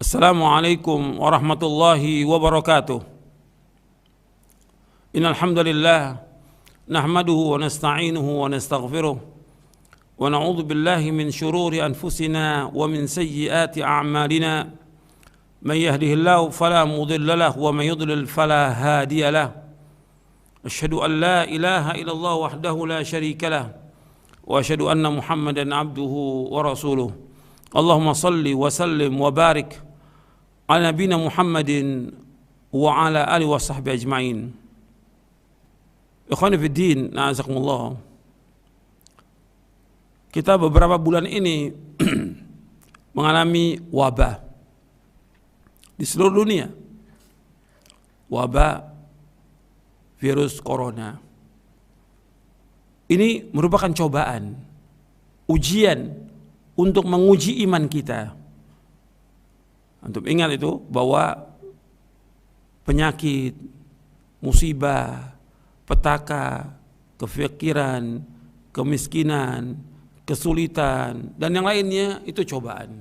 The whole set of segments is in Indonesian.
Assalamualaikum warahmatullahi wabarakatuh. Innal hamdalillah nahmaduhu wa nasta'inuhu wa nastaghfiruh wa na'udzu billahi min shururi anfusina wa min sayyiati a'malina. Man yahdihillahu fala mudilla lahu wa man yudlil fala hadiya lahu. Asyhadu an la ilaha illallah wahdahu la syarika lahu wa asyhadu anna Muhammadan abduhu wa rasuluh. Allahumma salli wa sallim wa barik ala nabiyina Muhammadin wa ala alihi wa sahbihi ajma'in. Ikhwani fid din, na'azakumullah. Kita beberapa bulan ini mengalami wabah di seluruh dunia. Wabah virus corona. Ini merupakan cobaan, ujian untuk menguji iman kita. Antum ingat itu bahwa penyakit, musibah, petaka, kefikiran, kemiskinan, kesulitan, dan yang lainnya itu cobaan.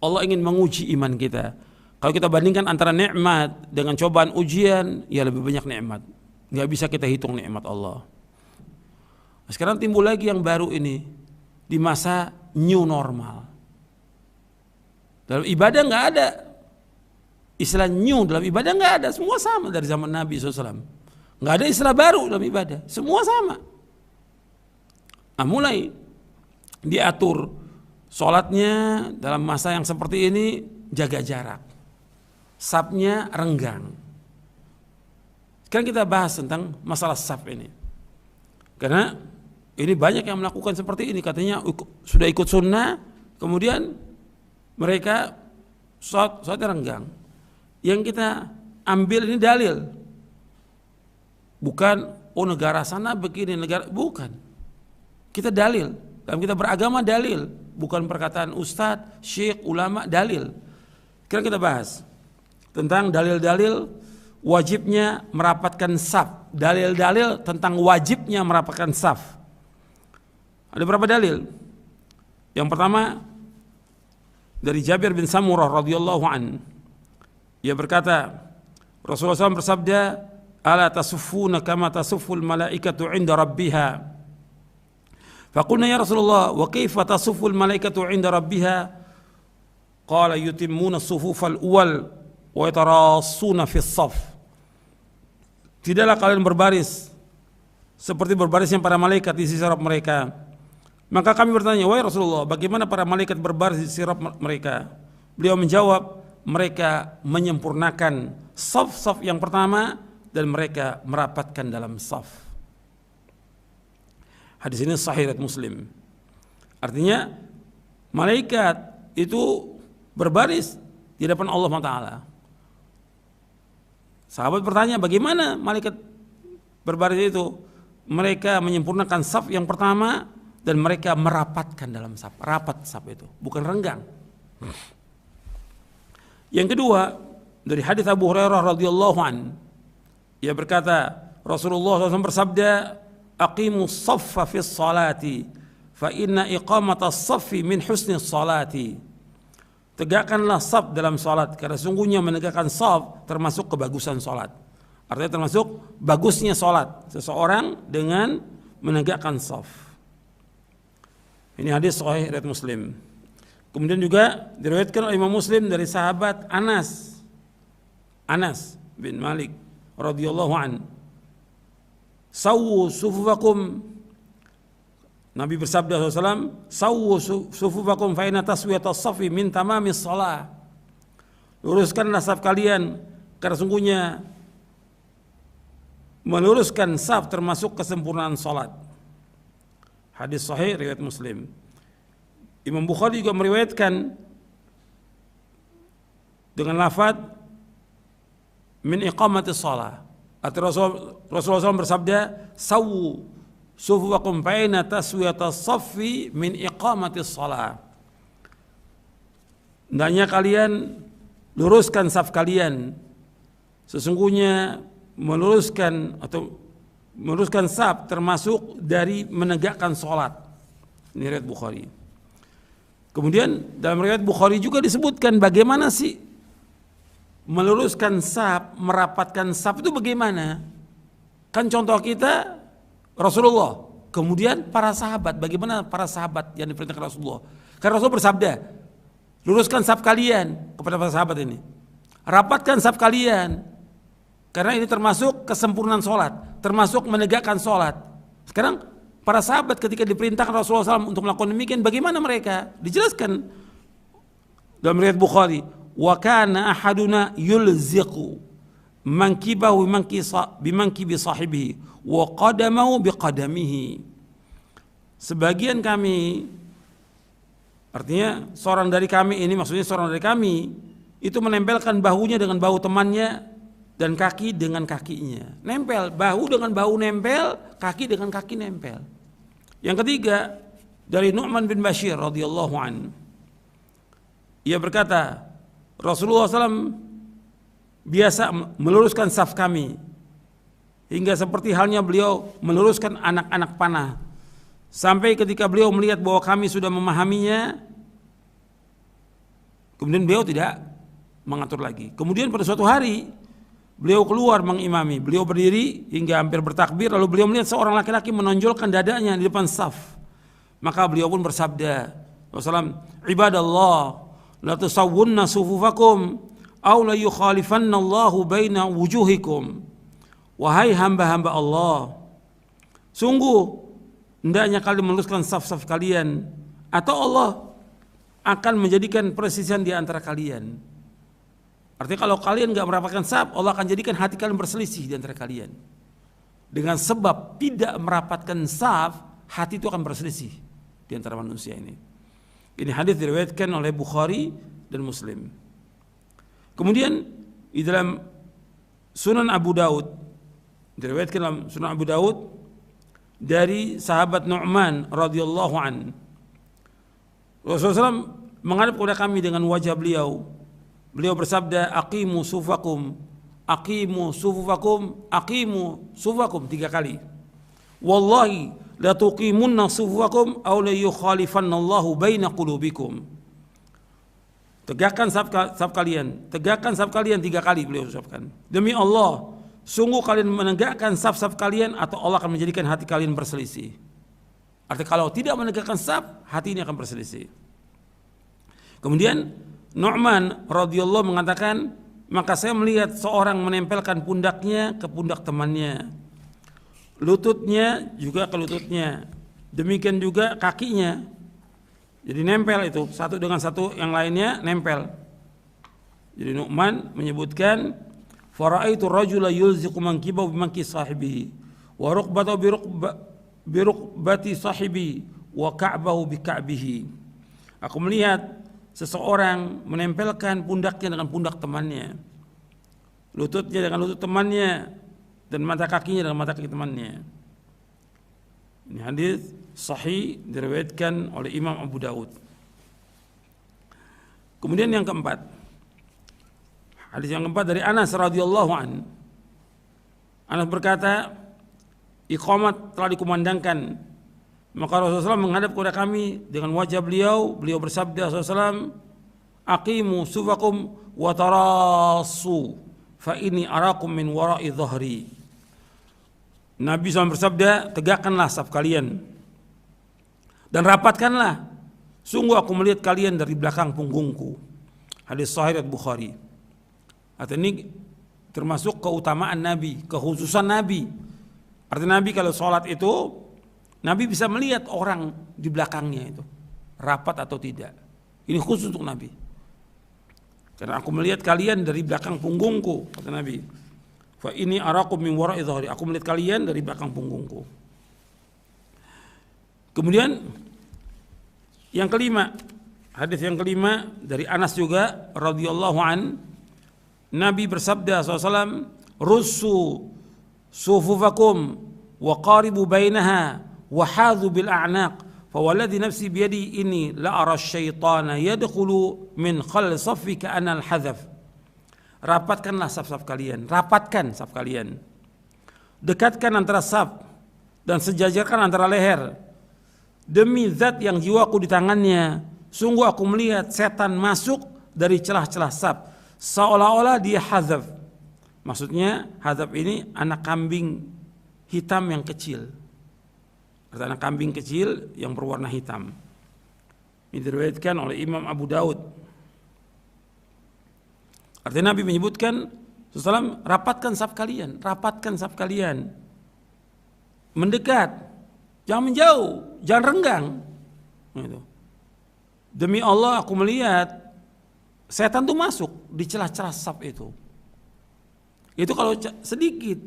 Allah ingin menguji iman kita. Kalau kita bandingkan antara nikmat dengan cobaan ujian, ya lebih banyak nikmat. Nggak bisa kita hitung nikmat Allah. Sekarang timbul lagi yang baru ini di masa new normal. Dalam ibadah nggak ada istilah new, dalam ibadah nggak ada, semua sama dari zaman Nabi SAW. Nggak ada istilah baru dalam ibadah, semua sama. Nah, mulai diatur sholatnya dalam masa yang seperti ini, jaga jarak, safnya renggang. Sekarang kita bahas tentang masalah saf ini, karena ini banyak yang melakukan seperti ini, katanya sudah ikut sunnah, kemudian mereka sholatnya renggang. Yang kita ambil ini dalil, bukan negara sana begini, negara bukan. Kita dalil, dalam kita beragama dalil, bukan perkataan ustadz, syekh, ulama, dalil. Sekarang kita bahas tentang dalil-dalil wajibnya merapatkan saf, dalil-dalil tentang wajibnya merapatkan saf. Ada berapa dalil? Yang pertama dari Jabir bin Samurah radhiyallahu an, ia berkata, Rasulullah SAW bersabda, ala tasuffuna kama tasufful malaikatu inda rabbiha. Faqulna ya Rasulullah, wa kaifa tasufful malaikatu inda rabbiha? Qala yutimmuna as-sufufal awwal wa yatarassuna fis shaf. Tidaklah kalian berbaris seperti berbarisnya para malaikat di sisi Rabb mereka. Maka kami bertanya, wahai Rasulullah, bagaimana para malaikat berbaris di sisi Rabb mereka? Beliau menjawab, mereka menyempurnakan saf-saf yang pertama dan mereka merapatkan dalam saf. Hadis ini sahih riwayat Muslim. Artinya malaikat itu berbaris di depan Allah Taala. Sahabat bertanya, bagaimana malaikat berbaris itu? Mereka menyempurnakan saf yang pertama dan mereka merapatkan dalam saf. Rapat saf itu, bukan renggang. Yang kedua, dari hadis Abu Hurairah radhiyallahu an, ia berkata, Rasulullah SAW bersabda, aqimus saffa fis salati fa inna iqamatas saffi min husnis salati. Tegakkanlah saf dalam salat, karena sungguhnya menegakkan saf termasuk kebagusan salat. Artinya termasuk bagusnya salat seseorang dengan menegakkan saf. Ini hadis sahih riwayat Muslim. Kemudian juga diriwayatkan oleh Imam Muslim dari sahabat Anas bin Malik radhiyallahu an. Sawwu sufufakum, Nabi bersabda SAW, sawwu sufufakum fa inna taswiyatas safi min tamamis shalah. Luruskanlah saf kalian, karena sungguhnya meluruskan saf termasuk kesempurnaan salat. Hadis sahih riwayat Muslim. Imam Bukhari juga meriwayatkan dengan lafaz min iqamatis shalah. Rasulullah SAW bersabda, sawwu sufufakum baina taswiyatas saffi min iqamatis shalah. Hendaknya kalian luruskan saf kalian. Sesungguhnya meluruskan saf termasuk dari menegakkan sholat. Ini riwayat Bukhari. Kemudian dalam riwayat Bukhari juga disebutkan bagaimana sih meluruskan saf, merapatkan saf itu bagaimana? Kan contoh kita Rasulullah, kemudian para sahabat. Bagaimana para sahabat yang diperintahkan Rasulullah? Karena Rasul bersabda, luruskan saf kalian kepada para sahabat ini. Rapatkan saf kalian. Karena ini termasuk kesempurnaan sholat, termasuk menegakkan sholat. Sekarang para sahabat ketika diperintahkan Rasulullah SAW untuk melakukan demikian, bagaimana mereka? Dijelaskan dalam riwayat Bukhari, wa kana ahaduna yulziqu mankibahu bimankibi sahibihi wa qadamahu biqadamihi. Sebagian kami, artinya seorang dari kami ini, maksudnya seorang dari kami itu menempelkan bahunya dengan bahu temannya dan kaki dengan kakinya. Nempel, bahu dengan bahu nempel, kaki dengan kaki nempel. Yang ketiga dari Nu'man bin Bashir radhiyallahu an, ia berkata, Rasulullah SAW biasa meluruskan saf kami hingga seperti halnya beliau meluruskan anak-anak panah, sampai ketika beliau melihat bahwa kami sudah memahaminya, kemudian beliau tidak mengatur lagi. Kemudian pada suatu hari beliau keluar mengimami, beliau berdiri hingga hampir bertakbir, lalu beliau melihat seorang laki-laki menonjolkan dadanya di depan saf. Maka beliau pun bersabda, Ibadallah, la tusawwunna sufufakum aw la yukhalifanna Allahu baina wujuhikum. Wahai hamba-hamba Allah, sungguh hendaknya kalian meluruskan saf-saf kalian, atau Allah akan menjadikan persisian di antara kalian. Artinya kalau kalian gak merapatkan saf, Allah akan jadikan hati kalian berselisih di antara kalian. Dengan sebab tidak merapatkan saf, hati itu akan berselisih di antara manusia ini. Ini hadis diriwayatkan oleh Bukhari dan Muslim. Kemudian di dalam Sunan Abu Daud, diriwayatkan dalam Sunan Abu Daud dari sahabat Nu'man radhiyallahu an, Rasulullah SAW menghadap kepada kami dengan wajah beliau. Beliau bersabda, aqimu sufakum, aqimu sufakum, aqimu sufakum 3 kali. Wallahi la tuqimunna sufakum aw la yukhalifannallahu baina qulubikum. Tegakkan saf kalian, tegakkan saf kalian 3 kali beliau ucapkan. Demi Allah, sungguh kalian menegakkan saf-saf kalian atau Allah akan menjadikan hati kalian berselisih. Artinya kalau tidak menegakkan saf, hati ini akan berselisih. Kemudian Nu'man radhiyallahu mengatakan, maka saya melihat seorang menempelkan pundaknya ke pundak temannya, lututnya juga ke lututnya, demikian juga kakinya. Jadi nempel itu, satu dengan satu yang lainnya nempel. Jadi Nu'man menyebutkan, fara'aitu rajula yulziqu mankibahu bimanki sahibihi wa rukbatahu bi rukbati sahibi wa ka'bahu bi ka'bihi. Aku melihat seseorang menempelkan pundaknya dengan pundak temannya, lututnya dengan lutut temannya, dan mata kakinya dengan mata kaki temannya. Ini hadis sahih diriwayatkan oleh Imam Abu Daud. Kemudian yang keempat, hadis yang keempat dari Anas radhiyallahu an. Anas berkata, iqamat telah dikumandangkan, maka Rasulullah SAW menghadap kepada kami dengan wajah beliau. Beliau bersabda SAW, aqimu sufakum wa tarasu fa inni arakum min wara'i dhahri. Nabi SAW bersabda, tegakkanlah saf kalian dan rapatkanlah, sungguh aku melihat kalian dari belakang punggungku. Hadis sahih riwayat Bukhari. Artinya ini termasuk keutamaan Nabi, kekhususan Nabi. Artinya Nabi kalau sholat itu, Nabi bisa melihat orang di belakangnya itu rapat atau tidak. Ini khusus untuk Nabi. Karena aku melihat kalian dari belakang punggungku, kata Nabi. Fa ini arakum min wara'i dhahri. Aku melihat kalian dari belakang punggungku. Kemudian yang kelima, hadis yang kelima dari Anas juga radhiyallahu an, Nabi bersabda SAW, russu sufufakum wa qaribu bainaha wahadhu bil a'naq fawalladhi nafsi biyadi ini la ara syaitana yadkhulu min khal saffi ka'anal hadhaf. Rapatkanlah saf-saf kalian, rapatkan saf kalian, dekatkan antara saf dan sejajarkan antara leher. Demi zat yang jiwaku di tangannya, sungguh aku melihat setan masuk dari celah-celah saf seolah-olah dia hazaf. Maksudnya hazaf ini anak kambing hitam yang kecil. Anak kambing kecil yang berwarna hitam. Ini diriwayatkan oleh Imam Abu Daud. Artinya Nabi menyebutkan SAW, rapatkan saf kalian, mendekat, jangan menjauh, jangan renggang. Gitu. Demi Allah aku melihat setan tuh masuk di celah-celah saf itu. Itu kalau sedikit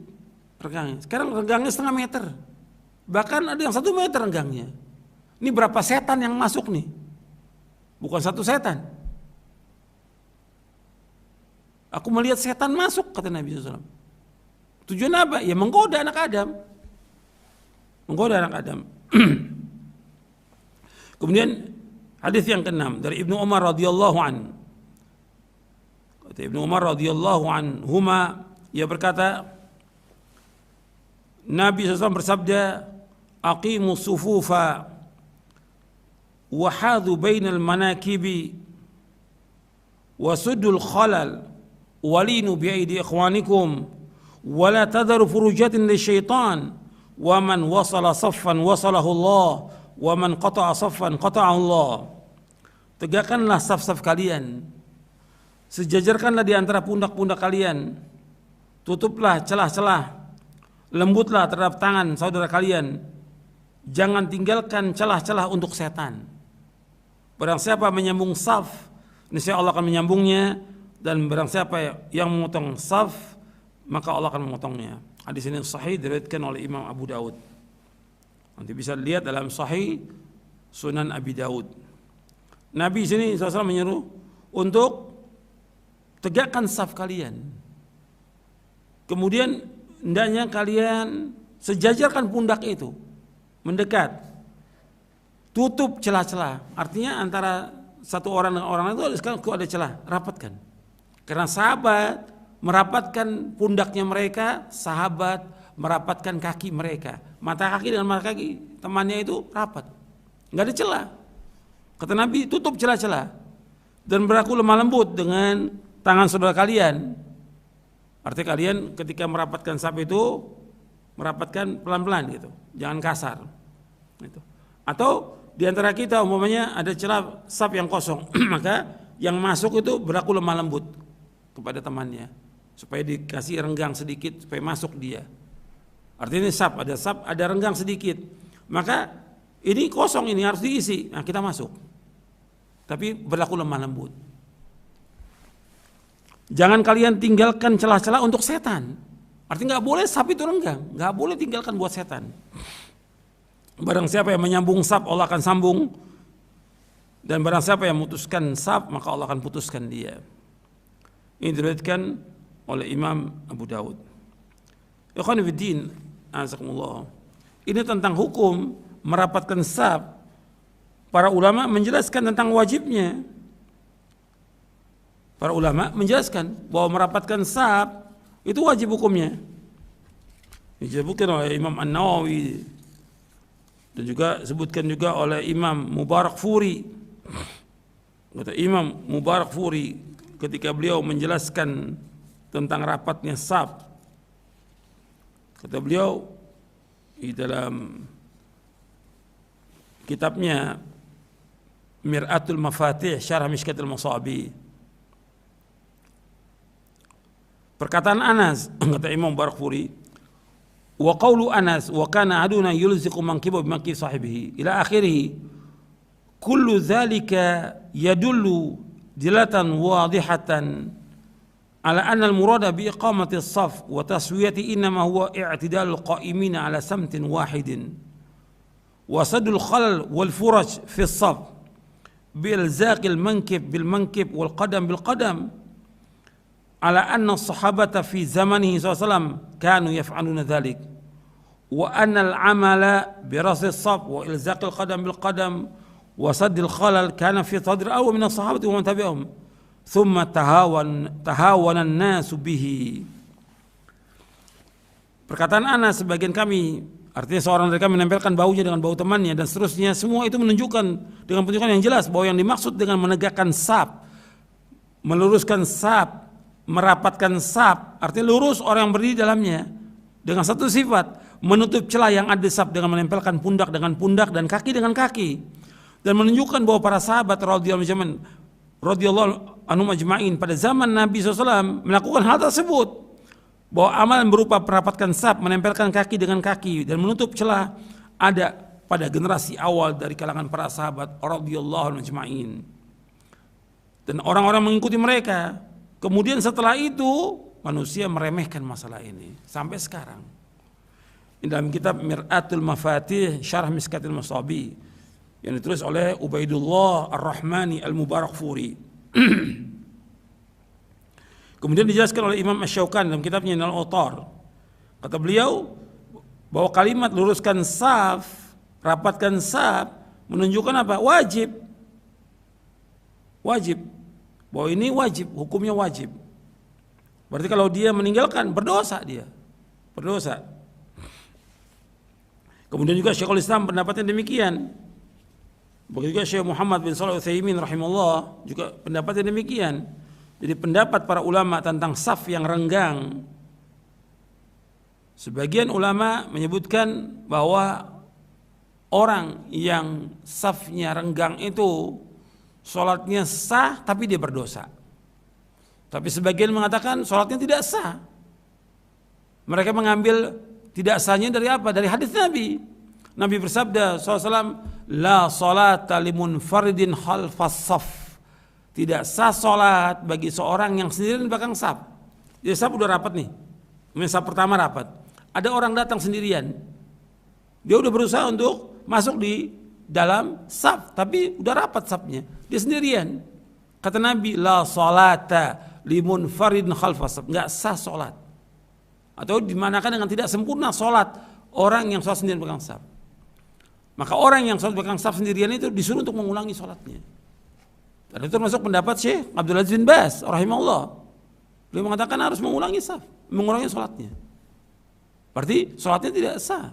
renggangnya. Sekarang renggangnya 0,5 meter, bahkan ada yang 1 meter renggangnya. Ini berapa setan yang masuk nih? Bukan satu setan. Aku melihat setan masuk, kata Nabi SAW. Tujuan apa? Ya menggoda anak Adam. Menggoda anak Adam. Kemudian hadis yang ke-6 dari Ibnu Umar radhiyallahu an. Kata Ibnu Umar radhiyallahu anhuma, ia berkata, Nabi SAW bersabda, aqimu sufufa wa hadhu bainal manakibi wa sudul khalal walinu bi'aidi ikhwanikum wa la tadharu furujatin lisyaitan wa man wasala saffan wasalahu Allah wa man qata'a saffan qata'ahu Allah. Tegakkanlah saf-saf kalian, sejajarkanlah di antara pundak-pundak kalian, tutuplah celah-celah, lembutlah terhadap tangan saudara kalian, jangan tinggalkan celah-celah untuk setan. Barang siapa menyambung saf, niscaya Allah akan menyambungnya, dan barang siapa yang memotong saf, maka Allah akan memotongnya. Hadis ini sahih diriwayatkan oleh Imam Abu Daud. Nanti bisa dilihat dalam Sahih Sunan Abi Daud. Nabi sini SAW menyuruh untuk tegakkan saf kalian. Kemudian hendaknya kalian sejajarkan pundak itu, mendekat, tutup celah-celah. Artinya antara satu orang dengan orang lain itu sekarang ada celah, rapatkan. Karena sahabat merapatkan pundaknya mereka, sahabat merapatkan kaki mereka, mata kaki dengan mata kaki temannya itu rapat, nggak ada celah. Kata Nabi, tutup celah-celah dan berlaku lemah lembut dengan tangan saudara kalian. Artinya kalian ketika merapatkan saf itu merapatkan pelan-pelan gitu, jangan kasar. Gitu. Atau di antara kita umpamanya ada celah saf yang kosong, maka yang masuk itu berlaku lemah lembut kepada temannya, supaya dikasih renggang sedikit supaya masuk dia. Artinya saf, ada renggang sedikit, maka ini kosong, ini harus diisi. Nah kita masuk, tapi berlaku lemah lembut. Jangan kalian tinggalkan celah-celah untuk setan. Artinya nggak boleh saf itu renggang, nggak boleh tinggalkan buat setan. Barang siapa yang menyambung saf, Allah akan sambung, dan barang siapa yang memutuskan saf, maka Allah akan putuskan dia. Ini diriwayatkan oleh Imam Abu Daud. Ikhwan fillah, azakumullah. Ini tentang hukum merapatkan saf. Para ulama menjelaskan tentang wajibnya. Para ulama menjelaskan bahwa merapatkan saf itu wajib hukumnya. Disebutkan oleh Imam An-Nawawi dan juga sebutkan juga oleh Imam Mubarakfuri. Kata Imam Mubarakfuri ketika beliau menjelaskan tentang rapatnya saf, kata beliau di dalam kitabnya Mir'atul Mafatih Syarah Mishkatul Masabi, perkataan Anas, kata Imam Barakfuri, wa qawlu Anas wa kana aduna yulziqu mankibahu bimankibi sahibihi ila akhirih, kullu dhalika yadullu dilatan wadihatan ala anna al-murada bi iqamati as-saf wa taswiyati innama huwa i'tidalul qa'imina ala samtin wahidin wa sadul khalal wal furaj fi as-saf bi ilzaqil mankib bil mankib wal qadam bil qadam ala anna as-sahabata fi zamanihi sallallahu alaihi wasallam kanu yaf'aluna dhalik wa anna al-amala bi ras as-saf wa ilzaqil qadam bil qadam وسد الخلل كان في صدر أول من الصحابة ومن تبعهم ثم تهاون الناس به. Perkataan Anas, sebagian kami, artinya seorang dari kami menempelkan bahunya dengan bahu temannya dan seterusnya, semua itu menunjukkan dengan penunjukan yang jelas bahwa yang dimaksud dengan menegakkan saf, meluruskan saf merapatkan saf, artinya lurus orang yang berdiri dalamnya dengan satu sifat, menutup celah yang ada saf dengan menempelkan pundak dengan pundak dan kaki dengan kaki, dan menunjukkan bahwa para sahabat radhiyallahu anhum ajma'in pada zaman Nabi SAW melakukan hal tersebut, bahwa amalan berupa merapatkan saf, menempelkan kaki dengan kaki dan menutup celah ada pada generasi awal dari kalangan para sahabat radhiyallahu anhum ajma'in, dan orang-orang mengikuti mereka. Kemudian setelah itu manusia meremehkan masalah ini sampai sekarang. Dalam kitab Mir'atul Mafatih Syarah Miskatil Masabi yang ditulis oleh Ubaidullah Ar-Rahmani Al-Mubarakfuri. Kemudian dijelaskan oleh Imam Asy-Syaukani dalam kitabnya Al-Autar. Kata beliau bahwa kalimat luruskan saf, rapatkan saf menunjukkan apa? Wajib. Wajib. Bahwa ini wajib, hukumnya wajib. Berarti kalau dia meninggalkan, berdosa dia. Berdosa. Kemudian juga Syekhul Islam pendapatnya demikian. Begitu juga Syekh Muhammad bin Shalih Al-Utsaimin rahimahullah juga pendapatnya demikian. Jadi pendapat para ulama tentang saf yang renggang, sebagian ulama menyebutkan bahwa orang yang safnya renggang itu sholatnya sah tapi dia berdosa. Tapi sebagian mengatakan sholatnya tidak sah. Mereka mengambil tidak sahnya dari apa? Dari hadis Nabi. Nabi bersabda SAW, la sholata limunfaridin khalfas saf. Tidak sah sholat bagi seorang yang sendirian di belakang saf. Jadi saf udah rapat nih. Kemudian saf pertama rapat. Ada orang datang sendirian. Dia udah berusaha untuk masuk di dalam saf, tapi udah rapat safnya. Dia sendirian. Kata Nabi, la sholata limunfaridin khalfas saf. Enggak sah sholat. Atau dimanakan dengan tidak sempurna sholat orang yang sholat sendirian di belakang saf. Maka orang yang sholat di belakang saf sendirian itu disuruh untuk mengulangi sholatnya. Dan itu termasuk pendapat Syekh Abdul Aziz bin Baz rahimahullah. Beliau mengatakan harus mengulangi saf, mengulangi sholatnya. Berarti sholatnya tidak sah.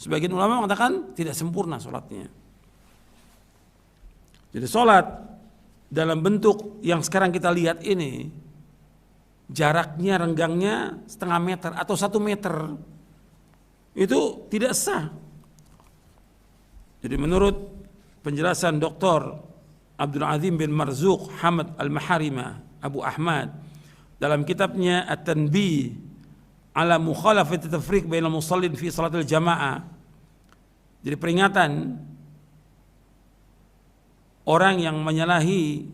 Sebagian ulama mengatakan tidak sempurna sholatnya. Jadi sholat dalam bentuk yang sekarang kita lihat ini, jaraknya renggangnya setengah meter atau 1 meter, itu tidak sah. Jadi menurut penjelasan Dr. Abdul Azim bin Marzuq Hamad Al-Maharimah Abu Ahmad dalam kitabnya At-Tanbih ala mukhalafati tafriq bainal musallin fi salatil jamaah, jadi peringatan orang yang menyalahi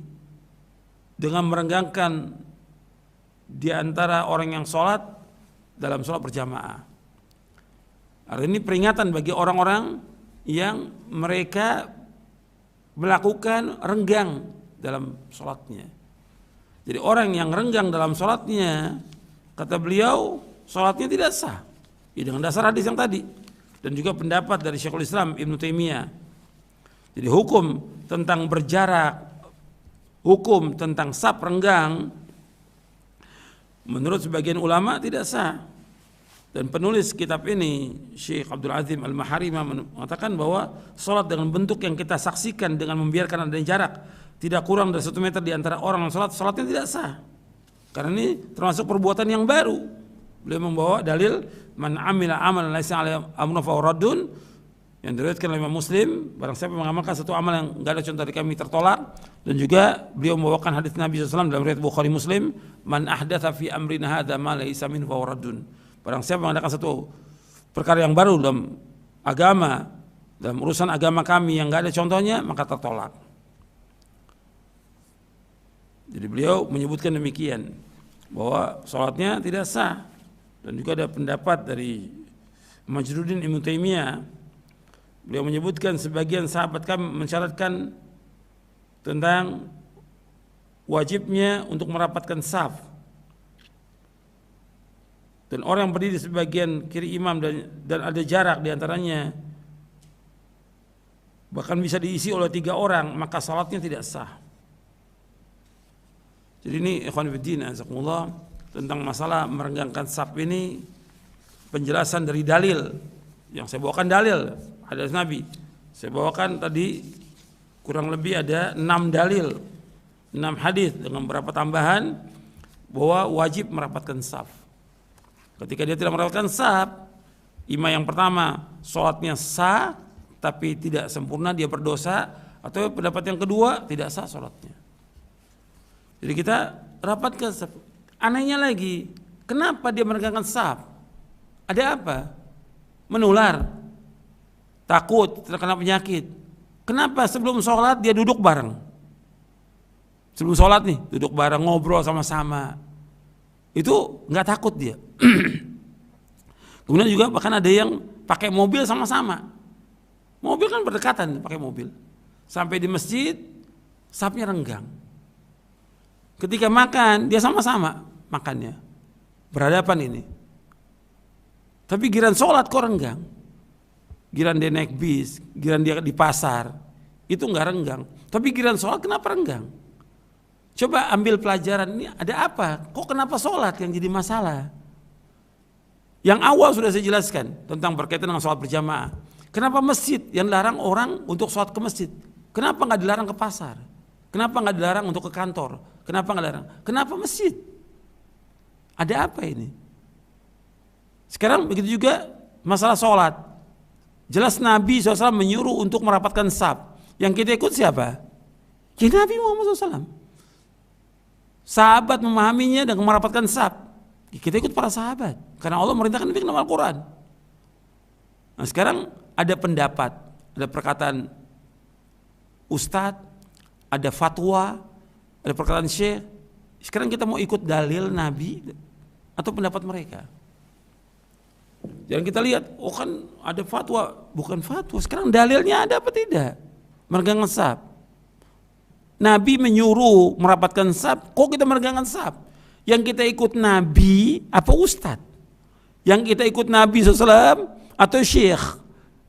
dengan merenggangkan di antara orang yang sholat dalam sholat berjamaah. Artinya ini peringatan bagi orang-orang yang mereka melakukan renggang dalam sholatnya. Jadi orang yang renggang dalam sholatnya, kata beliau, sholatnya tidak sah. Ya, dengan dasar hadis yang tadi. Dan juga pendapat dari Syekhul Islam Ibn Taimiyah. Jadi hukum tentang berjarak, hukum tentang saf renggang, menurut sebagian ulama tidak sah. Dan penulis kitab ini, Syekh Abdul Azim Al-Maharimah, mengatakan bahwa sholat dengan bentuk yang kita saksikan dengan membiarkan adanya jarak tidak kurang dari 1 meter di antara orang yang sholat, sholatnya tidak sah. Karena ini termasuk perbuatan yang baru. Beliau membawa dalil man amila amalan laisa alaihi amruna fa raddun, yang diriwayatkan oleh Imam Muslim, barang siapa mengamalkan satu amal yang enggak ada contoh dari kami tertolak. Dan juga beliau membawakan hadis Nabi SAW dalam riwayat Bukhari Muslim, man ahdatsa fi amrina hadza ma laisa min fa raddun. Barang siapa mengadakan satu perkara yang baru dalam agama, dalam urusan agama kami yang enggak ada contohnya, maka tertolak. Jadi beliau menyebutkan demikian, bahwa sholatnya tidak sah. Dan juga ada pendapat dari Majduddin Ibnu Taimiyah. Beliau menyebutkan sebagian sahabat kami mensyaratkan tentang wajibnya untuk merapatkan saf. Dan orang yang berdiri di sebagian kiri imam dan ada jarak di antaranya, bahkan bisa diisi oleh 3 orang, maka salatnya tidak sah. Jadi ini ikhwan fillah azakumullah, tentang masalah merenggangkan saf ini, penjelasan dari dalil yang saya bawakan, dalil hadis Nabi. Saya bawakan tadi kurang lebih ada 6 dalil, 6 hadis dengan beberapa tambahan, bahwa wajib merapatkan saf. Ketika dia tidak merapatkan saf, imam yang pertama sholatnya sah tapi tidak sempurna, dia berdosa, atau pendapat yang kedua tidak sah sholatnya. Jadi kita rapatkan saf. Anehnya lagi, kenapa dia menegakkan saf? Ada apa? Menular, takut terkena penyakit. Kenapa sebelum sholat dia duduk bareng? Sebelum sholat nih duduk bareng, ngobrol sama-sama. Itu nggak takut dia. Kemudian juga bahkan ada yang pakai mobil sama-sama. Mobil kan berdekatan, pakai mobil. Sampai di masjid, safnya renggang. Ketika makan, dia sama-sama makannya. Berhadapan ini. Tapi giliran sholat kok renggang. Giliran dia naik bis, giliran dia di pasar, itu nggak renggang. Tapi giliran sholat kenapa renggang? Coba ambil pelajaran, ini ada apa? Kok kenapa sholat yang jadi masalah? Yang awal sudah saya jelaskan tentang berkaitan dengan sholat berjamaah. Kenapa masjid yang larang orang untuk sholat ke masjid? Kenapa nggak dilarang ke pasar? Kenapa nggak dilarang untuk ke kantor? Kenapa nggak dilarang? Kenapa masjid? Ada apa ini? Sekarang begitu juga masalah sholat. Jelas Nabi SAW menyuruh untuk merapatkan saf. Yang kita ikut siapa? Ya Nabi Muhammad SAW. Sahabat memahaminya dan merapatkan saf. Ya kita ikut para sahabat. Karena Allah merintahkan itu dalam Al-Quran. Nah sekarang ada pendapat, ada perkataan ustadz, ada fatwa, ada perkataan syekh. Sekarang kita mau ikut dalil Nabi atau pendapat mereka. Jangan kita lihat, oh kan ada fatwa, bukan fatwa. Sekarang dalilnya ada apa tidak? Merenggang saf. Nabi menyuruh merapatkan saf, kok kita merenggang saf? Yang kita ikut Nabi apa ustadz? Yang kita ikut Nabi SAW atau syekh?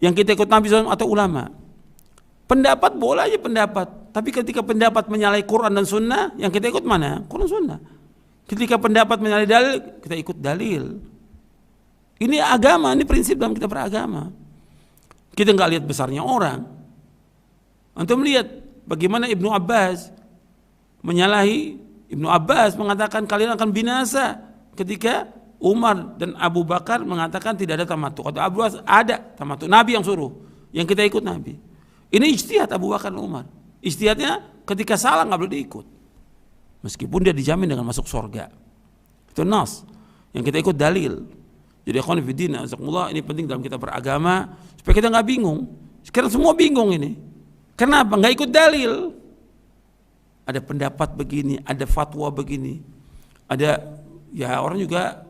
Yang kita ikut Nabi SAW atau ulama? Pendapat boleh aja pendapat. Tapi ketika pendapat menyalahi Quran dan Sunnah, yang kita ikut mana? Quran Sunnah. Ketika pendapat menyalahi dalil, kita ikut dalil. Ini agama, ini prinsip dalam kita beragama. Kita nggak lihat besarnya orang. Antum lihat bagaimana Ibnu Abbas menyalahi. Ibnu Abbas mengatakan kalian akan binasa ketika Umar dan Abu Bakar mengatakan tidak ada tamattu. Kata Abu Bakar ada tamattu. Nabi yang suruh. Yang kita ikut Nabi. Ini ijtihad Abu Bakar dan Umar. Ijtihadnya ketika salah nggak boleh diikut. Meskipun dia dijamin dengan masuk surga. Itu nas. Yang kita ikut dalil. Jadi ikhwan fillah, azakumullah, ini penting dalam kita beragama supaya kita nggak bingung. Sekarang semua bingung ini. Kenapa? Nggak ikut dalil. Ada pendapat begini, ada fatwa begini. Ada ya orang juga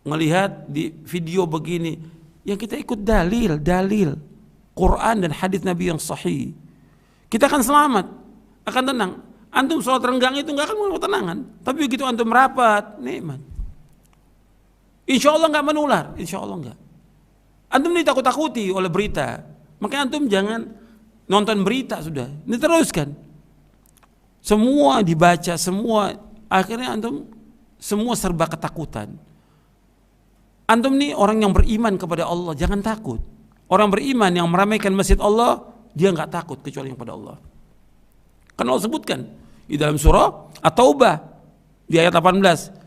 melihat di video begini. Yang kita ikut dalil Quran dan hadis Nabi yang sahih. Kita akan selamat, akan tenang. Antum sholat renggang itu nggak akan mendapat ketenangan. Tapi begitu antum rapat, nikmat. Insya Allah nggak menular, insya Allah nggak. Antum ditakut-takuti oleh berita, makanya antum jangan nonton berita sudah. Ini teruskan. Semua dibaca, semua akhirnya antum semua serba ketakutan. Antum nih orang yang beriman kepada Allah, jangan takut. Orang beriman yang meramaikan masjid Allah, dia nggak takut kecuali kepada Allah. Karena Allah sebutkan di dalam surah At-Taubah di ayat 18.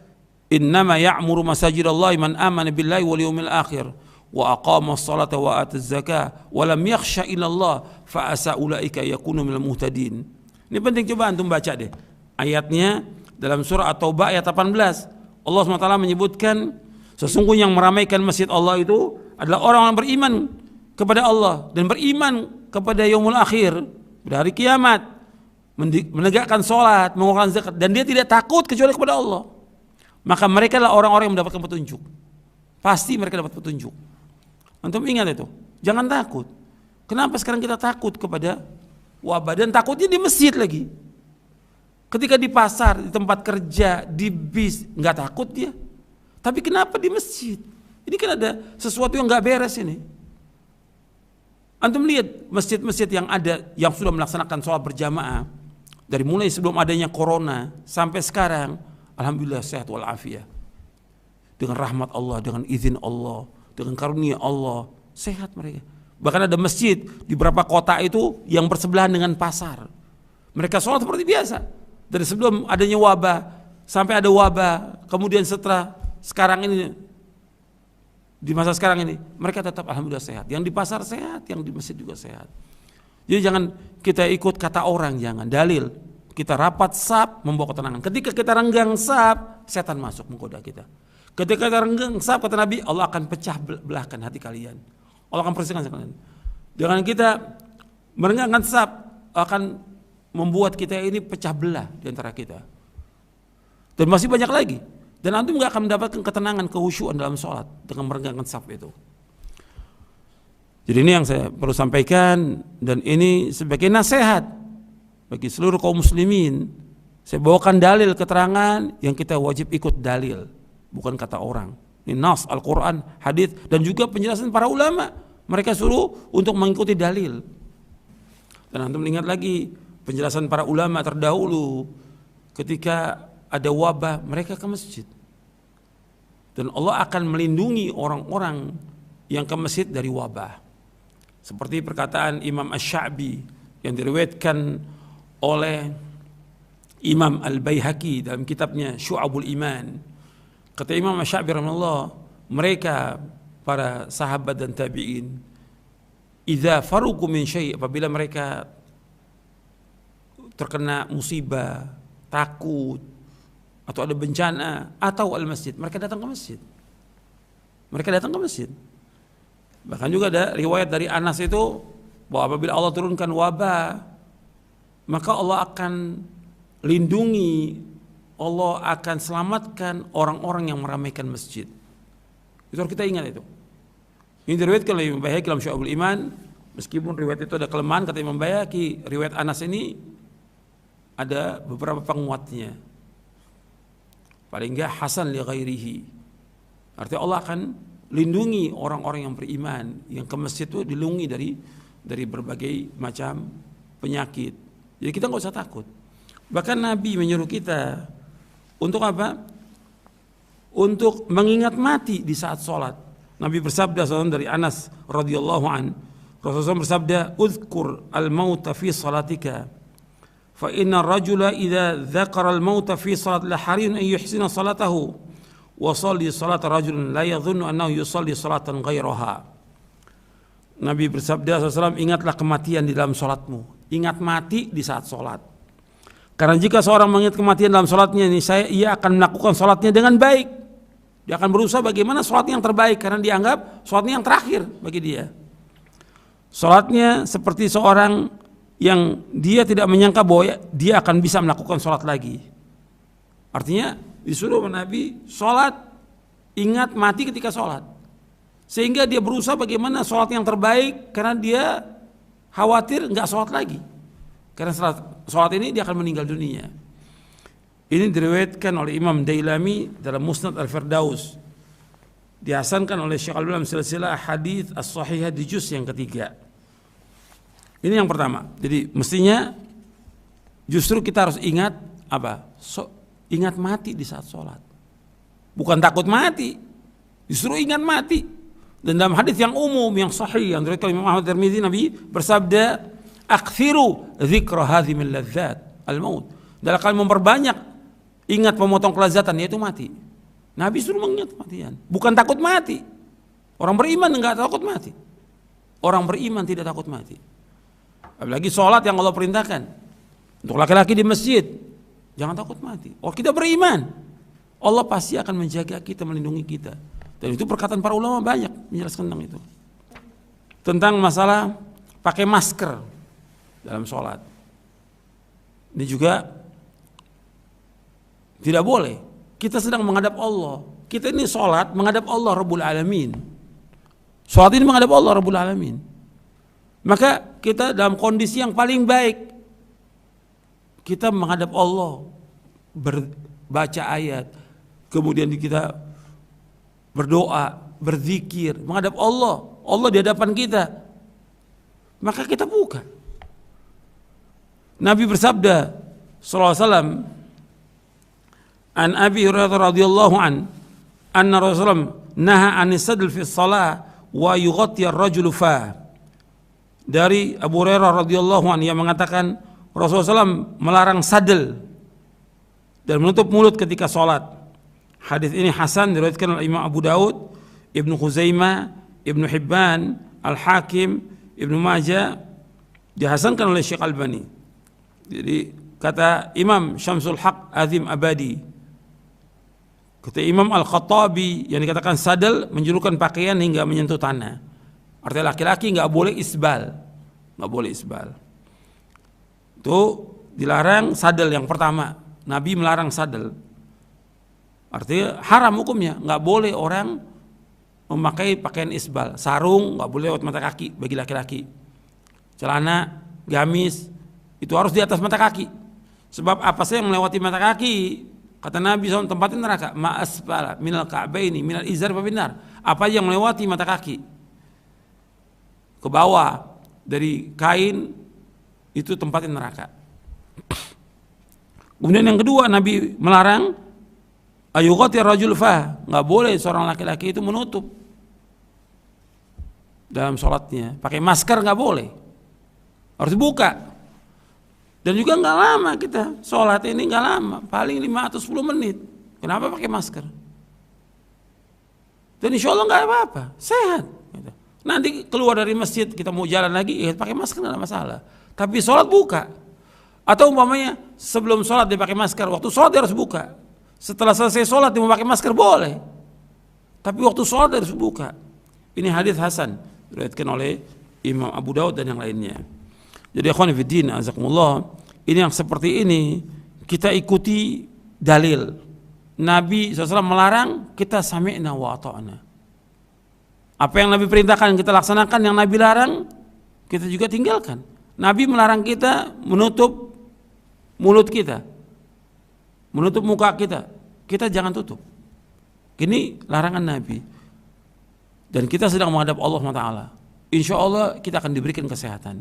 Innama ya'muru masajidallahi man amana billahi wal yawmil akhir wa aqama as-salata wa ata az-zakah wa lam yakhsha illa Allah fa asa ulaika yakunu minal muhtadin. Ini penting, coba antum baca deh. Ayatnya dalam surah At-Taubah ayat 18. Allah SWT menyebutkan sesungguhnya yang meramaikan masjid Allah itu adalah orang-orang beriman kepada Allah dan beriman kepada yaumul akhir, pada hari kiamat, menegakkan salat, mengeluarkan zakat, dan dia tidak takut kecuali kepada Allah. Maka mereka adalah orang-orang yang mendapatkan petunjuk. Pasti mereka dapat petunjuk. Antum ingat itu. Jangan takut. Kenapa sekarang kita takut kepada wabah? Dan takutnya di masjid lagi. Ketika di pasar, di tempat kerja, di bis, nggak takut dia. Tapi kenapa di masjid? Ini kan ada sesuatu yang nggak beres ini. Antum lihat masjid-masjid yang ada, yang sudah melaksanakan sholat berjamaah. Dari mulai sebelum adanya corona sampai sekarang, alhamdulillah sehat walafiat. Dengan rahmat Allah, dengan izin Allah, dengan karunia Allah, sehat mereka. Bahkan ada masjid di beberapa kota itu yang bersebelahan dengan pasar. Mereka sholat seperti biasa. Dari sebelum adanya wabah sampai ada wabah, kemudian setelah sekarang ini, di masa sekarang ini, mereka tetap alhamdulillah sehat. Yang di pasar sehat, yang di masjid juga sehat. Jadi jangan kita ikut kata orang, jangan. Dalil, kita rapat saf membawa ketenangan. Ketika kita renggang saf, setan masuk menggoda kita. Ketika kita renggang saf, kata Nabi, Allah akan pecah belahkan hati kalian. Allah akan persingkan kalian. Jangan kita merenggangkan saf, akan membuat kita ini pecah belah di antara kita. Dan masih banyak lagi. Dan antum gak akan mendapatkan ketenangan, kehusyuan dalam sholat dengan merenggangkan saf itu. Jadi ini yang saya perlu sampaikan, dan ini sebagai nasihat bagi seluruh kaum muslimin. Saya bawakan dalil keterangan yang kita wajib ikut dalil, bukan kata orang. Ini nas Al-Quran, hadis, dan juga penjelasan para ulama. Mereka suruh untuk mengikuti dalil. Dan antum ingat lagi penjelasan para ulama terdahulu, ketika ada wabah mereka ke masjid. Dan Allah akan melindungi orang-orang yang ke masjid dari wabah. Seperti perkataan Imam Asy-Sya'bi yang diriwayatkan oleh Imam Al-Baihaqi dalam kitabnya Syu'abul Iman. Kata Imam Asy-Sya'bi rahimahullah, mereka para sahabat dan tabi'in, idza faruqu min syai', apabila mereka terkena musibah, takut, atau ada bencana, atau al-masjid, mereka datang ke masjid. Mereka datang ke masjid. Bahkan juga ada riwayat dari Anas itu bahwa apabila Allah turunkan wabah, maka Allah akan lindungi, Allah akan selamatkan orang-orang yang meramaikan masjid. Itu harus kita ingat itu. Ini diriwayatkan oleh Imam Baihaqi dalam Syu'abul Iman, meskipun riwayat itu ada kelemahan, kata Imam Baihaqi, riwayat Anas ini ada beberapa penguatnya. Paling enggak hasan li ghairihi. Artinya Allah akan lindungi orang-orang yang beriman, yang ke masjid itu dilindungi dari berbagai macam penyakit. Jadi kita nggak usah takut. Bahkan Nabi menyuruh kita untuk apa? Untuk mengingat mati di saat sholat. Nabi bersabda dari Anas radhiyallahu an, Rasulullah bersabda, "Udzkur al-mauta fi salatika, fa inna ar-rajula idza dzakara al-mauta fi salat la hariyun an yuhsina salatahu." Wa sholli salata rajulun la yadhunnu annahu yusalli salatan ghairaha. Nabi bersabda SAW, ingatlah kematian di dalam sholatmu. Ingat mati di saat sholat. Karena jika seorang mengingat kematian dalam sholatnya, ia akan melakukan sholatnya dengan baik. Dia akan berusaha bagaimana sholatnya yang terbaik, karena dianggap sholatnya yang terakhir bagi dia. Sholatnya seperti seorang yang dia tidak menyangka bahwa dia akan bisa melakukan sholat lagi. Artinya disuruh Nabi sholat, ingat mati ketika sholat, sehingga dia berusaha bagaimana sholat yang terbaik, karena dia khawatir nggak sholat lagi, karena sholat ini dia akan meninggal dunia. Ini diriwayatkan oleh Imam Dailami dalam Musnad Al-Firdaus, dihasankan oleh Syekh Al-Albani dalam silsilah hadits as-sahihah di juz yang ketiga. Ini yang pertama. Jadi mestinya justru kita harus ingat apa? Ingat mati di saat sholat. Bukan takut mati, justru ingat mati. Dan dalam hadis yang umum, yang sahih, yang diriwayatkan Imam Ahmad Tirmidzi, Nabi bersabda, "Aktsiru dzikra hadhimil ladzat al-maut." Dalam kalian memperbanyak ingat pemotong kelezatan, yaitu mati. Nabi suruh mengingat kematian, bukan takut mati. Orang beriman enggak takut mati. Orang beriman tidak takut mati. Apalagi sholat yang Allah perintahkan. Untuk laki-laki di masjid, jangan takut mati. Oh, kita beriman, Allah pasti akan menjaga kita, melindungi kita. Dan itu perkataan para ulama banyak menjelaskan tentang itu. Tentang masalah pakai masker dalam sholat. Ini juga tidak boleh. Kita sedang menghadap Allah. Kita ini sholat menghadap Allah Rabbul Alamin. Sholat ini menghadap Allah Rabbul Alamin. Maka kita dalam kondisi yang paling baik, kita menghadap Allah, berbaca ayat, kemudian kita berdoa, berzikir, menghadap Allah, Allah di hadapan kita. Maka kita buka. Nabi bersabda sallallahu alaihi wasallam, an Abi Hurairah radhiyallahu an, anna Rasulullah naha an sadl fi shalah wa yughatti ar-rajulu fa. Dari Abu Hurairah radhiyallahu an yang mengatakan Rasulullah SAW melarang sadel dan menutup mulut ketika sholat. Hadis ini hasan, diriwayatkan oleh Imam Abu Daud, Ibnu Khuzaimah, Ibnu Hibban, Al-Hakim, Ibnu Majah, dihasankan oleh Syekh Albani. Jadi kata Imam Syamsul Haq Azim Abadi, kata Imam Al-Khattabi, yang dikatakan sadal menjulurkan pakaian hingga menyentuh tanah. Artinya laki-laki nggak boleh isbal, nggak boleh isbal. Itu dilarang sadal yang pertama. Nabi melarang sadal. Artinya haram hukumnya, nggak boleh orang memakai pakaian isbal. Sarung nggak boleh lewat mata kaki bagi laki-laki. Celana, gamis itu harus di atas mata kaki. Sebab apa sih yang melewati mata kaki? Kata Nabi SAW, tempatin neraka. Ma'asfala minal ka'baini minal izar fa finnar. Apa yang melewati mata kaki ke bawah dari kain itu tempatin neraka. Kemudian yang kedua, Nabi melarang ayughati rajul fa, nggak boleh seorang laki-laki itu menutup dalam sholatnya. Pakai masker nggak boleh, harus buka. Dan juga nggak lama kita sholat ini, nggak lama, paling 5 atau 10 menit. Kenapa pakai masker? Dan insya Allah nggak apa-apa, sehat. Nanti keluar dari masjid kita mau jalan lagi, ya pakai masker nggak ada masalah. Tapi sholat buka. Atau umpamanya sebelum sholat dia pakai masker, waktu sholat dia harus buka. Setelah selesai sholat dia mau pakai masker boleh. Tapi waktu sholat dia harus buka. Ini hadis hasan, diriwayatkan oleh Imam Abu Daud dan yang lainnya. Jadi ikhwan fillah, azakumullah, ini yang seperti ini kita ikuti dalil. Nabi SAW melarang, kita sami'na wa ata'na. Apa yang Nabi perintahkan kita laksanakan, yang Nabi larang kita juga tinggalkan. Nabi melarang kita menutup mulut kita, menutup muka kita, kita jangan tutup. Ini larangan Nabi. Dan kita sedang menghadap Allah SWT. Insya Allah kita akan diberikan kesehatan,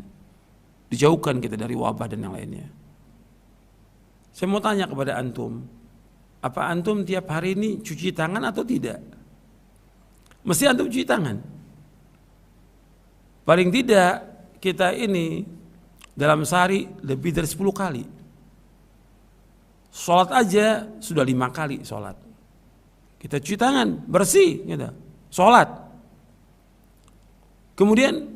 dijauhkan kita dari wabah dan yang lainnya. Saya mau tanya kepada antum, apa antum tiap hari ini cuci tangan atau tidak? Mesti antum cuci tangan. Paling tidak kita ini dalam sehari lebih dari 10 kali. Sholat aja sudah 5 kali sholat. Kita cuci tangan, bersih gitu. Sholat. Kemudian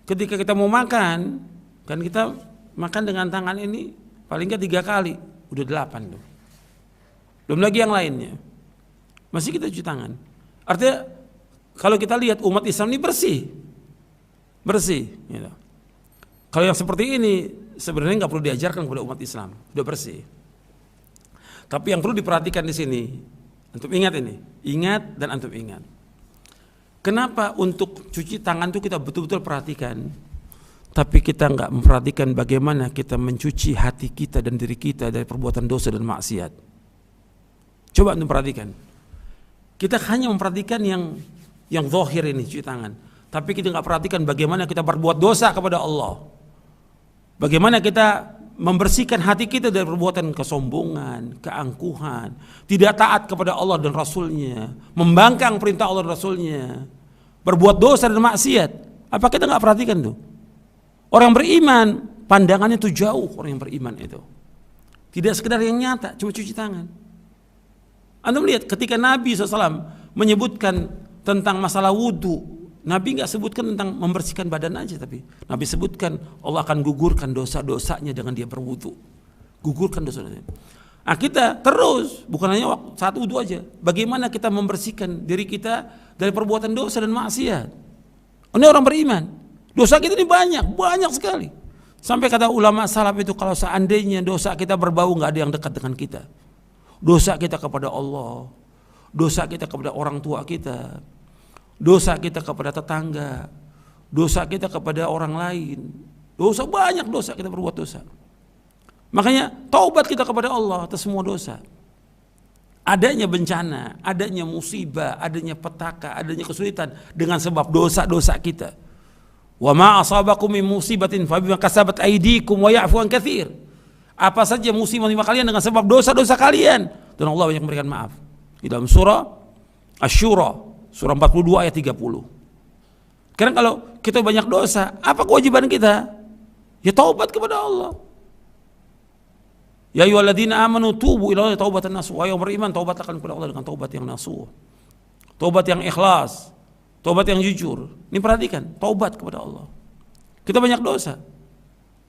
ketika kita mau makan, kan kita makan dengan tangan ini paling nggak 3 kali, udah 8 tuh. Belum lagi yang lainnya. Masih kita cuci tangan. Artinya kalau kita lihat umat Islam ini bersih, bersih. Gitu. Kalau yang seperti ini sebenarnya nggak perlu diajarkan kepada umat Islam, udah bersih. Tapi yang perlu diperhatikan di sini, antum ingat ini, ingat dan antum ingat. Kenapa untuk cuci tangan itu kita betul-betul perhatikan? Tapi kita nggak memperhatikan bagaimana kita mencuci hati kita dan diri kita dari perbuatan dosa dan maksiat. Coba antum perhatikan. Kita hanya memperhatikan yang zahir ini, cuci tangan. Tapi kita nggak perhatikan bagaimana kita berbuat dosa kepada Allah. Bagaimana kita membersihkan hati kita dari perbuatan kesombongan, keangkuhan, tidak taat kepada Allah dan Rasulnya, membangkang perintah Allah dan Rasulnya, berbuat dosa dan maksiat. Apa kita nggak perhatikan tuh? Orang beriman, pandangannya tuh jauh orang yang beriman itu. Tidak sekedar yang nyata, cuma cuci tangan. Anda melihat ketika Nabi SAW menyebutkan tentang masalah wudhu, Nabi nggak sebutkan tentang membersihkan badan aja, tapi Nabi sebutkan Allah akan gugurkan dosa-dosanya dengan dia berwudhu. Gugurkan dosa-dosanya. Nah kita terus, bukan hanya saat wudhu aja, bagaimana kita membersihkan diri kita dari perbuatan dosa dan maksiat. Ini orang beriman. Dosa kita ini banyak sekali. Sampai kata ulama salaf itu, kalau seandainya dosa kita berbau, nggak ada yang dekat dengan kita. Dosa kita kepada Allah, dosa kita kepada orang tua kita, dosa kita kepada tetangga, dosa kita kepada orang lain, dosa banyak, dosa kita berbuat dosa. Makanya taubat kita kepada Allah atas semua dosa. Adanya bencana, adanya musibah, adanya petaka, adanya kesulitan dengan sebab dosa-dosa kita. Wa ma asabakum min musibatin fa bima kasabat aydikum wa ya'fu an katsir. Apa saja musibah menimpa kalian dengan sebab dosa-dosa kalian, dan Allah banyak memberikan maaf. Di dalam surah Asy-Syura, surah 42 ayat 30. Karena kalau kita banyak dosa, apa kewajiban kita? Ya taubat kepada Allah. Ya ayyuhalladzina amanu tubu ila Allahi taubatan nasuh. Wahai yang beriman, taubatlah kepada Allah dengan taubat yang nasuh. Taubat yang ikhlas, taubat yang jujur. Ini perhatikan, taubat kepada Allah. Kita banyak dosa.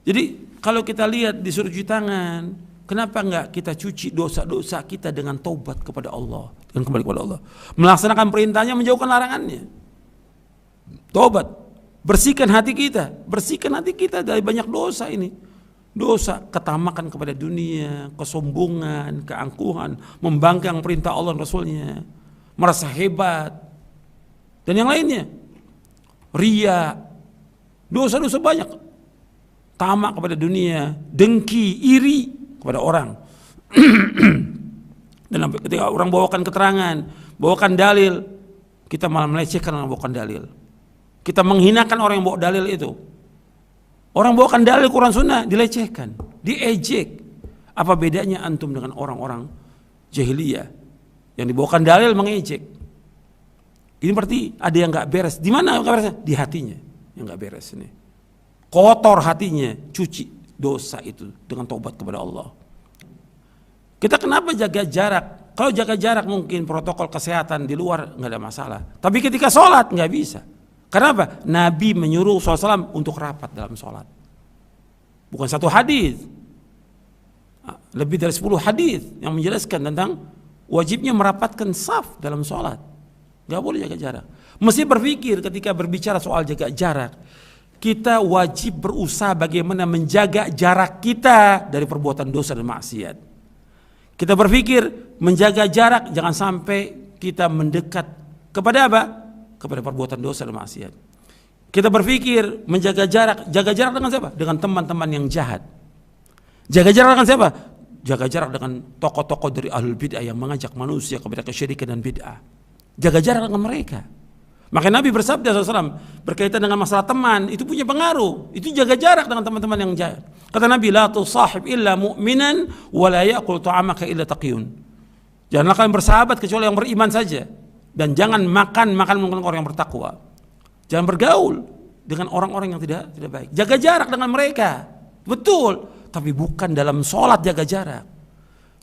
Jadi kalau kita lihat disuruh cuci tangan, kenapa enggak kita cuci dosa-dosa kita dengan taubat kepada Allah, dengan kembali kepada Allah, melaksanakan perintahnya, menjauhkan larangannya. Taubat, bersihkan hati kita dari banyak dosa ini. Dosa ketamakan kepada dunia, kesombongan, keangkuhan, membangkang perintah Allah dan Rasulnya, merasa hebat, dan yang lainnya. Ria, dosa-dosa banyak. Tamak kepada dunia, dengki, iri kepada orang. Dan ketika orang bawakan keterangan, bawakan dalil, kita malah melecehkan orang bawakan dalil. Kita menghinakan orang yang bawa dalil itu. Orang bawakan dalil Quran Sunnah dilecehkan, diejek. Apa bedanya antum dengan orang-orang jahiliyah yang dibawakan dalil mengejek? Ini berarti ada yang nggak beres. Di mana nggak beresnya? Di hatinya yang nggak beres ini. Kotor hatinya, cuci dosa itu dengan taubat kepada Allah. Kita kenapa jaga jarak? Kalau jaga jarak mungkin protokol kesehatan di luar nggak ada masalah. Tapi ketika sholat nggak bisa. Kenapa? Nabi menyuruh SAW untuk rapat dalam sholat. Bukan satu hadis, lebih dari 10 hadis yang menjelaskan tentang wajibnya merapatkan saf dalam sholat. Gak boleh jaga jarak. Mesti berpikir ketika berbicara soal jaga jarak, kita wajib berusaha bagaimana menjaga jarak kita dari perbuatan dosa dan maksiat. Kita berpikir menjaga jarak, jangan sampai kita mendekat kepada apa? Kepada perbuatan dosa dan maksiat. Kita berpikir menjaga jarak dengan siapa? Dengan teman-teman yang jahat. Jaga jarak dengan siapa? Jaga jarak dengan tokoh-tokoh dari ahlul bid'ah yang mengajak manusia kepada kesyirikan dan bid'ah. Jaga jarak dengan mereka. Maka Nabi bersabda SAW berkaitan dengan masalah teman, itu punya pengaruh. Itu jaga jarak dengan teman-teman yang jahat. Kata Nabi, la tusahib illa mu'minan wa la ya'kul ta'amaka illa taqiyun. Janganlah kalian bersahabat kecuali yang beriman saja. Dan jangan makan menggunakan orang yang bertakwa. Jangan bergaul dengan orang-orang yang tidak baik. Jaga jarak dengan mereka. Betul, tapi bukan dalam sholat jaga jarak.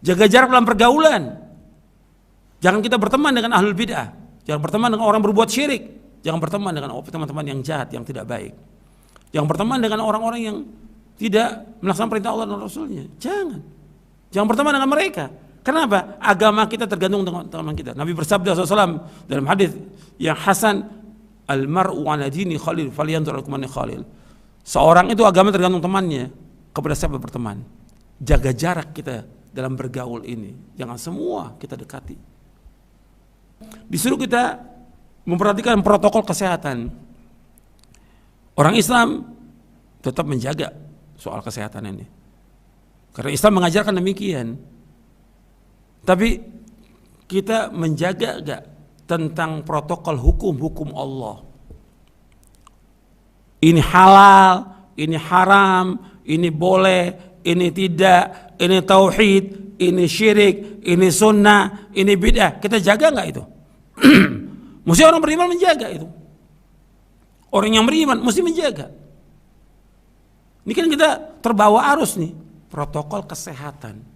Jaga jarak dalam pergaulan. Jangan kita berteman dengan ahlul bid'ah. Jangan berteman dengan orang berbuat syirik. Jangan berteman dengan teman-teman yang jahat, yang tidak baik. Jangan berteman dengan orang-orang yang tidak melaksanakan perintah Allah dan Rasulnya. Jangan berteman dengan mereka. Kenapa? Agama kita tergantung dengan teman kita. Nabi bersabda SAW dalam hadis yang hasan, al-mar'u ala dini khalil falyanzur man khalil. Seorang itu agama tergantung temannya, kepada siapa berteman. Jaga jarak kita dalam bergaul ini. Jangan semua kita dekati. Disuruh kita memperhatikan protokol kesehatan. Orang Islam tetap menjaga soal kesehatan ini. Karena Islam mengajarkan demikian. Tapi kita menjaga gak tentang protokol hukum Allah? Ini halal, ini haram, ini boleh, ini tidak, ini tauhid, ini syirik, ini sunnah, ini bid'ah. Kita jaga gak itu? Mesti orang beriman menjaga itu. Orang yang beriman mesti menjaga. Ini kan kita terbawa arus nih, protokol kesehatan.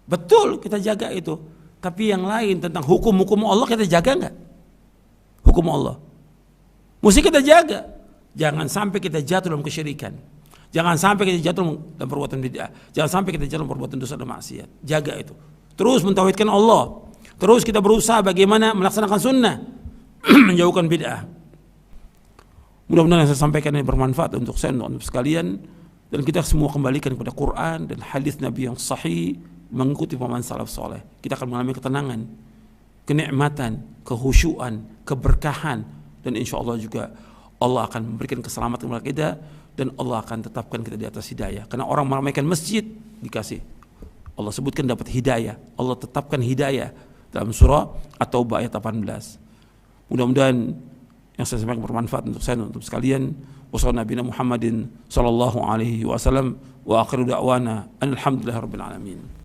Betul kita jaga itu, tapi yang lain tentang hukum-hukum Allah kita jaga nggak? Hukum Allah mesti kita jaga. Jangan sampai kita jatuh dalam kesyirikan. Jangan sampai kita jatuh dalam perbuatan bid'ah. Jangan sampai kita jatuh dalam perbuatan dosa dan maksiat. Jaga itu. Terus mentauhidkan Allah. Terus kita berusaha bagaimana melaksanakan sunnah, menjauhkan bid'ah. Mudah-mudahan yang saya sampaikan ini bermanfaat untuk saya dan untuk sekalian, dan kita semua kembalikan kepada Quran dan hadis Nabi yang sahih, mengikuti pemahaman salaf soleh. Kita akan mengalami ketenangan, kenikmatan, kehusyuan, keberkahan, dan insya Allah juga Allah akan memberikan keselamatan kepada kita, dan Allah akan tetapkan kita di atas hidayah. Karena orang meramaikan masjid dikasih, Allah sebutkan dapat hidayah. Allah tetapkan hidayah dalam surah At-Taubah ayat 18. Mudah-mudahan yang saya sampaikan bermanfaat untuk saya dan untuk sekalian. Wassalamualaikum warahmatullahi wabarakatuh. Wa akhiru da'wana alhamdulillahirabbil alamin.